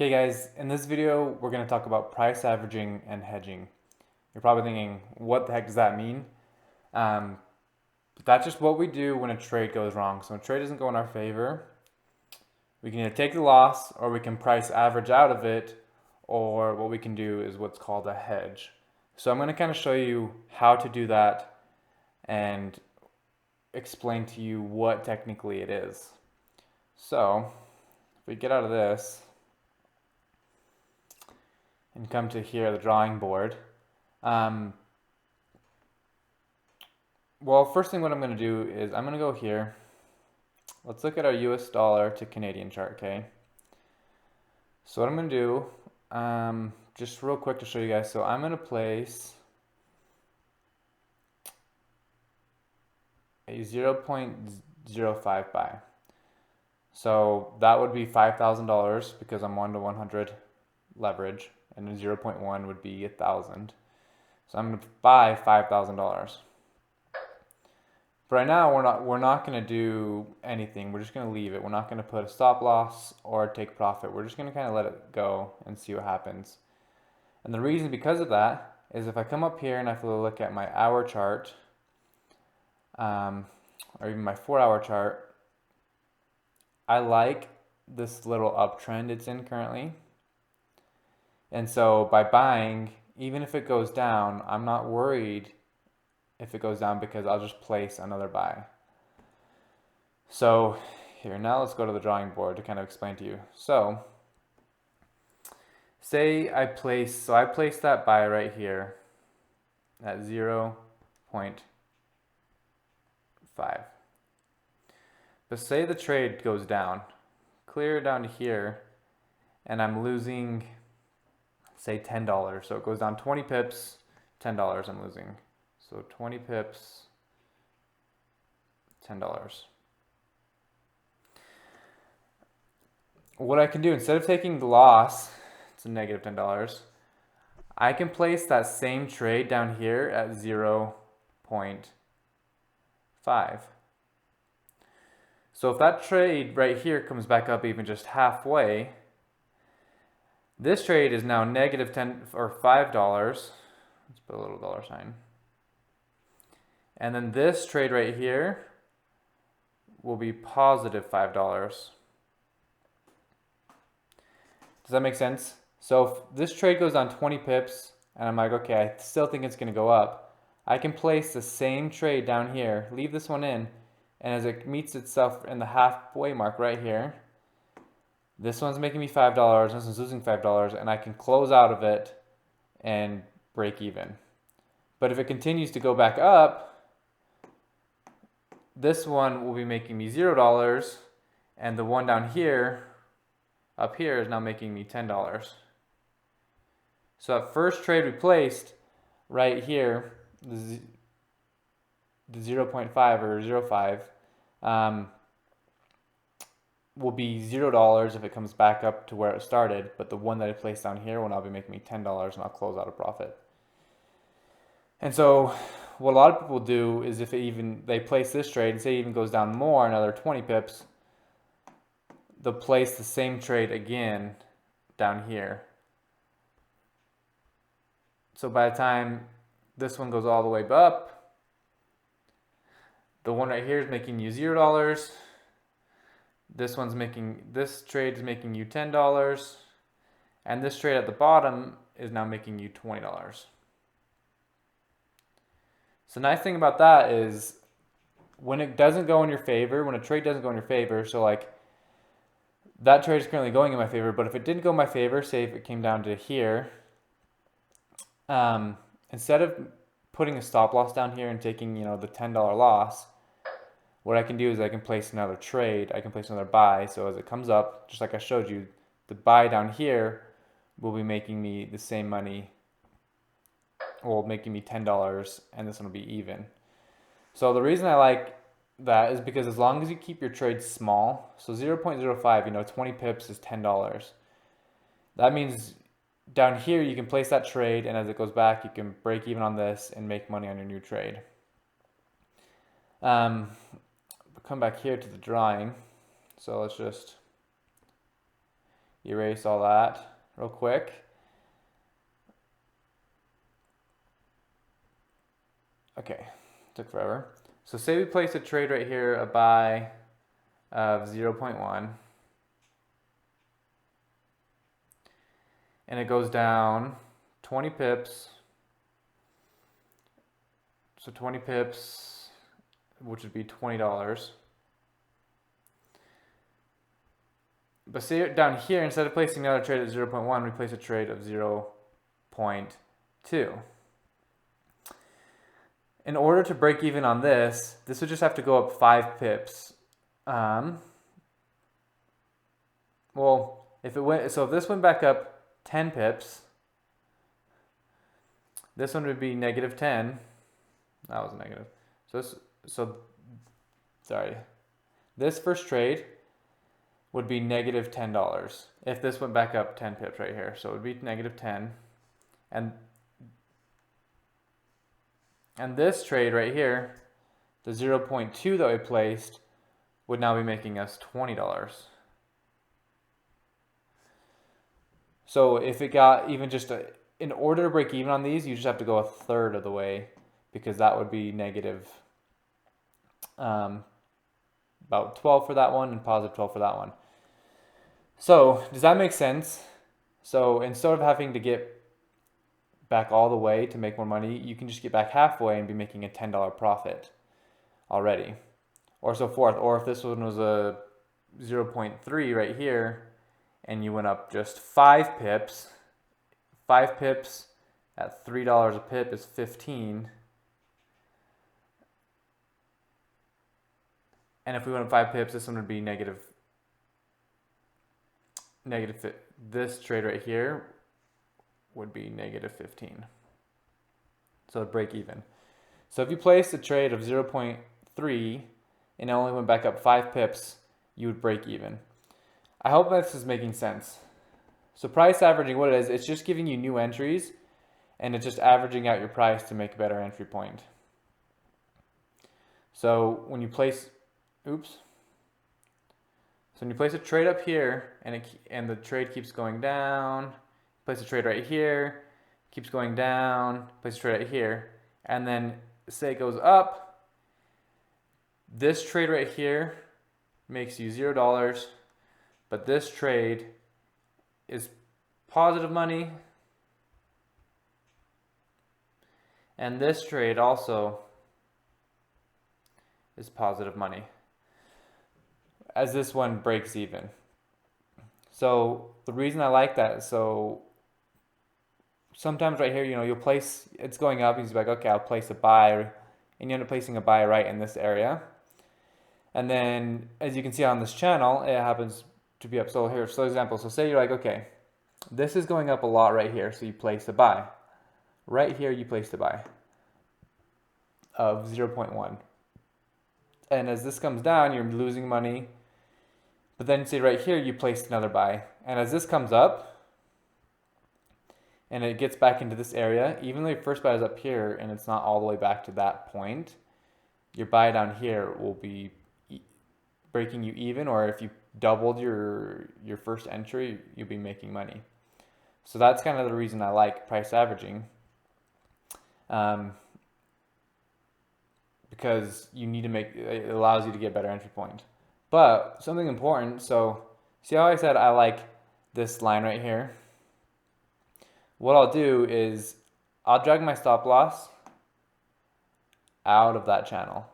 Okay guys, in this video we're going to talk about price averaging and hedging. You're probably thinking, what the heck does that mean? But that's just what we do when a trade goes wrong. So when a trade doesn't go in our favor, we can either take the loss or we can price average out of it, or what we can do is what's called a hedge. So I'm going to kind of show you how to do that and explain to you what technically it is. So if we get out of this and come to here, the drawing board, well, first thing what I'm going to do is I'm going to go here. Let's look at our US dollar to Canadian chart, okay? So what I'm going to do, just real quick to show you guys. So I'm going to place a 0.05 buy. So that would be $5,000 because I'm 1 to 100 leverage, and a 0.1 would be 1,000. So I'm going to buy $5,000. But right now we're not going to do anything. We're just going to leave it. We're not going to put a stop loss or take profit. We're just going to kind of let it go and see what happens. And the reason because of that is if I come up here and I look at my hour chart, or even my 4-hour chart, I like this little uptrend it's in currently. And so by buying, even if it goes down, I'm not worried if it goes down because I'll just place another buy. So here, now let's go to the drawing board to kind of explain to you. So say I place that buy right here at 0.5. But say the trade goes down, clear down to here, and I'm losing, say, $10. So it goes down 20 pips, $10 I'm losing. So 20 pips, $10. What I can do, instead of taking the loss, it's a negative $10, I can place that same trade down here at 0.5. So if that trade right here comes back up even just halfway, this trade is now negative 10 or $5. Let's put a little dollar sign. And then this trade right here will be positive $5. Does that make sense? So if this trade goes down 20 pips and I'm like, okay, I still think it's going to go up, I can place the same trade down here, leave this one in, and as it meets itself in the halfway mark right here, this one's making me $5, this one's losing $5, and I can close out of it and break even. But if it continues to go back up, this one will be making me $0, and the one down here, up here, is now making me $10. So that first trade we placed right here, the 0.5 or 0.5, will be $0 if it comes back up to where it started, but the one that I placed down here will now be making me $10 and I'll close out a profit. And so what a lot of people do is if they place this trade and say it even goes down more, another 20 pips, they'll place the same trade again down here. So by the time this one goes all the way up, the one right here is making you $0. This trade is making you $10, and this trade at the bottom is now making you $20. So the nice thing about that is when it doesn't go in your favor, when a trade doesn't go in your favor, so like that trade is currently going in my favor, but if it didn't go in my favor, say if it came down to here, instead of putting a stop loss down here and taking, the $10 loss, what I can do is I can place another trade, I can place another buy, so as it comes up, just like I showed you, the buy down here will be making me the same money, well, making me $10, and this one will be even. So the reason I like that is because as long as you keep your trades small, so 0.05, 20 pips is $10. That means down here you can place that trade, and as it goes back, you can break even on this and make money on your new trade. Come back here to the drawing. So let's just, erase all that real quick. Okay, took forever. So say we place a trade right here, a buy of 0.1, and it goes down 20 pips. So 20 pips, which would be $20. But see down here, instead of placing another trade at 0.1, we place a trade of 0.2. In order to break even on this would just have to go up 5 pips. Well, if this went back up 10 pips, this one would be negative 10. That was a negative. This first trade would be negative $10 if this went back up 10 pips right here. So it would be negative 10. And this trade right here, the 0.2 that we placed, would now be making us $20. So if it got even just in order to break even on these, you just have to go a third of the way, because that would be negative about 12 for that one and positive 12 for that one. So does that make sense? So instead of having to get back all the way to make more money, you can just get back halfway and be making a $10 profit already, or so forth. Or if this one was a 0.3 right here and you went up just 5 pips, 5 pips at $3 a pip is 15. And if we went up 5 pips, this one would be negative. This trade right here would be negative 15. So it'd break even. So if you placed a trade of 0.3 and it only went back up 5 pips, you would break even. I hope this is making sense. So price averaging, what it is, it's just giving you new entries and it's just averaging out your price to make a better entry point. So when you place, so when you place a trade up here and the trade keeps going down, place a trade right here, keeps going down, place a trade right here, and then say it goes up, this trade right here makes you $0, but this trade is positive money, and this trade also is positive money, as this one breaks even. So the reason I like that, so sometimes right here, you'll place, it's going up, he's like, okay, I'll place a buy, and you end up placing a buy right in this area. And then, as you can see on this channel, it happens to be up. So here, so example, so say you're like, okay, this is going up a lot right here, so you place a buy. Right here, you placed a buy of 0.1. And as this comes down, you're losing money. But then say right here, you placed another buy. And as this comes up, and it gets back into this area, even though your first buy is up here and it's not all the way back to that point, your buy down here will be breaking you even, or if you doubled your first entry, you'll be making money. So that's kind of the reason I like price averaging, because you need to it allows you to get better entry point. But something important, so see how I said I like this line right here? What I'll do is I'll drag my stop loss out of that channel.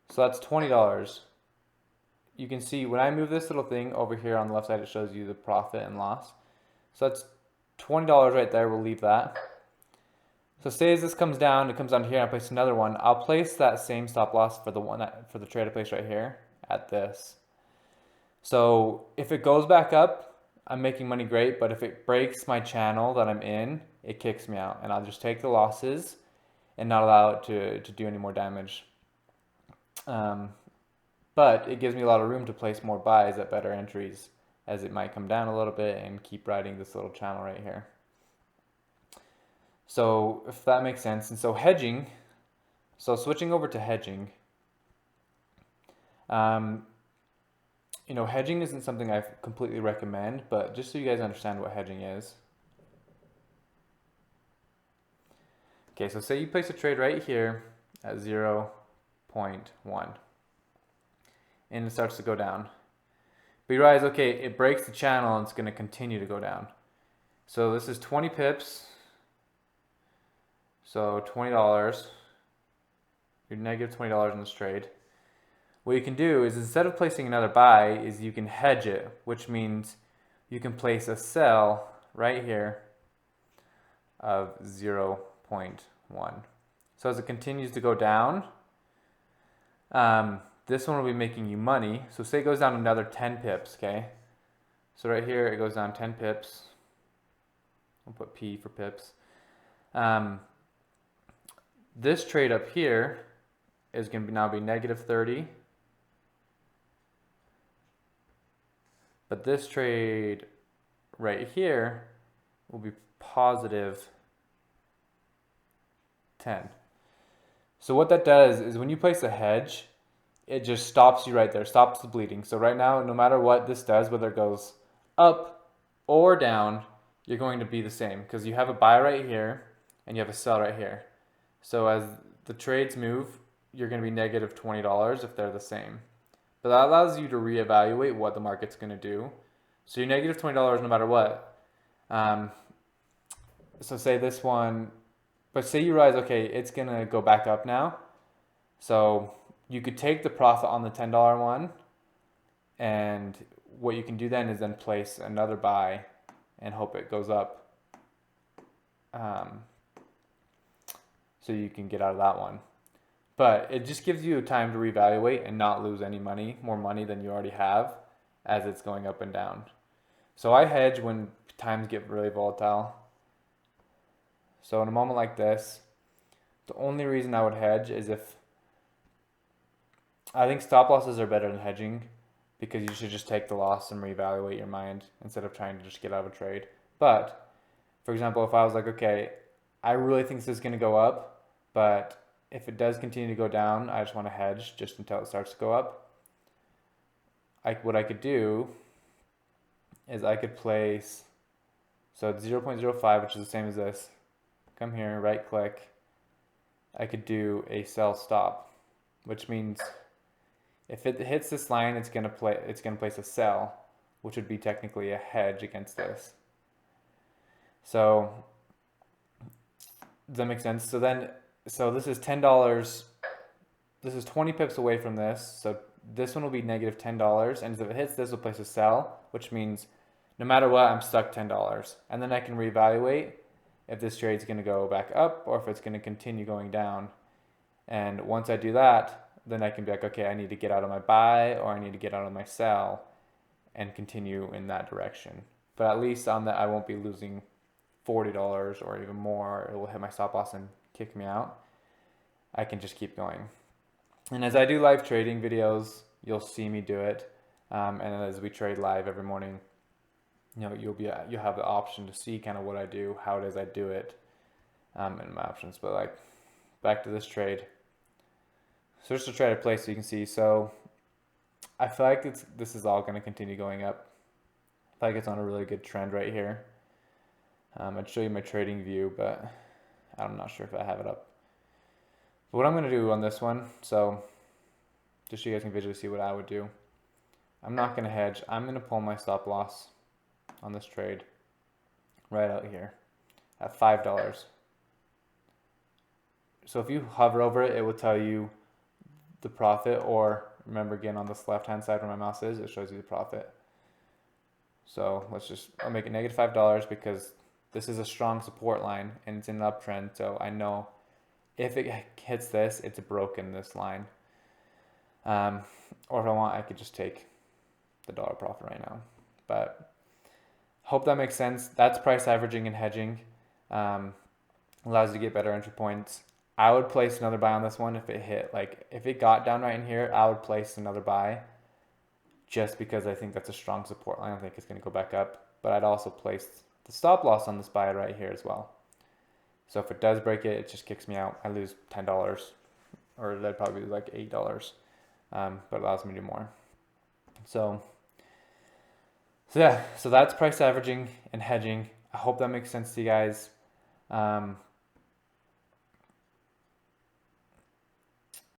So that's $20. You can see when I move this little thing over here on the left side, it shows you the profit and loss. So that's $20 right there. We'll leave that. So say as this comes down, it comes down here, and I place another one. I'll place that same stop loss for the trade I placed right here at this. So if it goes back up, I'm making money, great, but if it breaks my channel that I'm in, it kicks me out, and I'll just take the losses and not allow it to do any more damage. But it gives me a lot of room to place more buys at better entries, as it might come down a little bit and keep riding this little channel right here. So if that makes sense. And so hedging, so switching over to hedging, you know, hedging isn't something I completely recommend, but just so you guys understand what hedging is. Okay, so say you place a trade right here at 0.1 and it starts to go down. But you realize, okay, it breaks the channel and it's going to continue to go down. So this is 20 pips. So $20. You're negative $20 in this trade. What you can do is instead of placing another buy is you can hedge it, which means you can place a sell right here of 0.1. So as it continues to go down, this one will be making you money. So say it goes down another 10 pips, okay? So right here it goes down 10 pips. I'll put P for pips. This trade up here is going to now be negative 30. But this trade right here will be positive 10. So what that does is when you place a hedge, it just stops you right there, stops the bleeding. So right now, no matter what this does, whether it goes up or down, you're going to be the same because you have a buy right here and you have a sell right here. So as the trades move, you're going to be negative $20 if they're the same. But that allows you to reevaluate what the market's going to do. So you're negative $20 no matter what. So say this one, but say you realize, okay, it's going to go back up now. So you could take the profit on the $10 one, and what you can do then is then place another buy and hope it goes up. So you can get out of that one. But it just gives you time to reevaluate and not lose any money, more money than you already have as it's going up and down. So I hedge when times get really volatile. So in a moment like this, the only reason I would hedge is if I think stop losses are better than hedging because you should just take the loss and reevaluate your mind instead of trying to just get out of a trade. But for example, if I was like, okay, I really think this is going to go up, but if it does continue to go down, I just want to hedge just until it starts to go up. What I could do is I could place, so it's 0.05, which is the same as this. Come here, right click. I could do a sell stop, which means if it hits this line, it's gonna place a sell, which would be technically a hedge against this. So does that make sense? So this is $10. This is 20 pips away from this. So this one will be negative $10. And if it hits this, will place a sell, which means no matter what, I'm stuck $10. And then I can reevaluate if this trade's going to go back up or if it's going to continue going down. And once I do that, then I can be like, okay, I need to get out of my buy or I need to get out of my sell and continue in that direction. But at least on that, I won't be losing $40 or even more. It will hit my stop loss and kick me out. I can just keep going. And as I do live trading videos, you'll see me do it. And as we trade live every morning, you know, you'll have the option to see kind of what I do, how it is I do it, and my options. But like back to this trade. So just to try to place so you can see. So I feel like this is all going to continue going up. I feel like it's on a really good trend right here. I'd show you my trading view, but I'm not sure if I have it up. But what I'm going to do on this one, so just so you guys can visually see what I would do. I'm not going to hedge. I'm going to pull my stop loss on this trade right out here at $5. So if you hover over it, it will tell you the profit, or remember again on this left hand side where my mouse is, it shows you the profit. So I'll make it negative $5 because this is a strong support line and it's in an uptrend. So I know if it hits this, it's broken this line. Or if I want, I could just take the dollar profit right now. But hope that makes sense. That's price averaging and hedging. Allows you to get better entry points. I would place another buy on this one if it hit, like if it got down right in here, I would place another buy just because I think that's a strong support line. I think it's going to go back up, but I'd also place the stop loss on this buy right here as well. So if it does break it, it just kicks me out. I lose $10, or that'd probably be like $8, but it allows me to do more. So So yeah, so that's price averaging and hedging. I hope that makes sense to you guys.